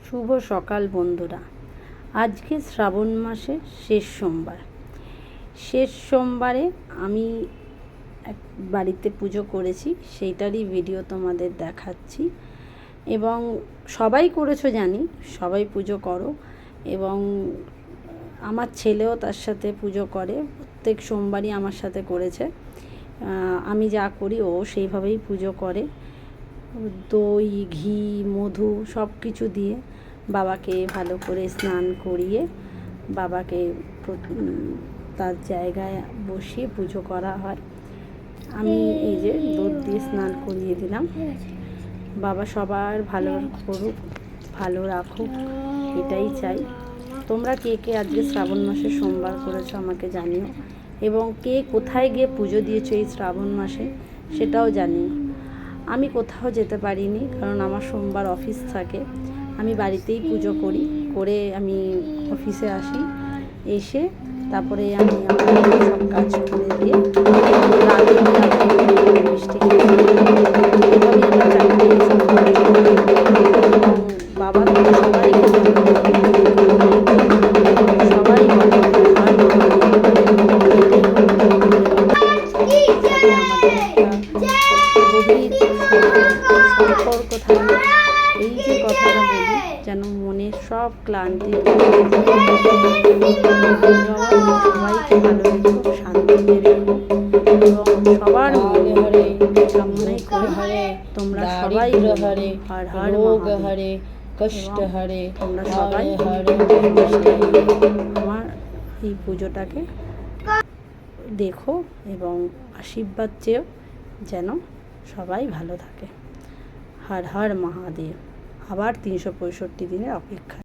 শুভ সকাল বন্ধুরা। আজকে শ্রাবণ মাসের শেষ সোমবার। শেষ সোমবারে আমি এক বাড়িতে পুজো করেছি, সেইটারই ভিডিও তোমাদের দেখাচ্ছি। এবং সবাই করেছো জানি, সবাই পুজো করো, এবং আমার ছেলেও তার সাথে পুজো করে, প্রত্যেক সোমবারই আমার সাথে করেছে। আমি যা করি ও সেইভাবেই পুজো করে। দই, ঘি, মধু সব কিছু দিয়ে বাবাকে ভালো করে স্নান করিয়ে বাবাকে তার জায়গায় বসিয়ে পুজো করা হয়। আমি এই যে দুধ দিয়ে স্নান করিয়ে দিলাম। বাবা সবার ভালো করুক, ভালো রাখুক, এটাই চাই। তোমরা কে কে আজকে শ্রাবণ মাসে সোমবার করেছো আমাকে জানিও, এবং কে কোথায় গিয়ে পুজো দিয়েছো এই শ্রাবণ মাসে সেটাও জানিও। আমি কোথাও যেতে পারিনি, কারণ আমার সোমবার অফিস থাকে। আমি বাড়িতেই পুজো করি, করে আমি অফিসে আসি, এসে তারপরে আমি আমার সব কাজ করে দিয়ে মিষ্টি বাবা সবাই সবাই সম্পর্ক থাকে। এই যে কথাটা বলি, যেন মনের সব ক্লান্তি সবাইকে ভালো রেখো, শান্তিতে রেখো, এবং সবার কামনাই করে তোমরা সবাই হর হর হরে কষ্ট হরে, তোমরা সবাই আমার এই পুজোটাকে দেখো এবং আশীর্বাদ চেয়েও যেন সবাই ভালো থাকে। হর হর মহাদেব। আবার 365 দিনের অপেক্ষা।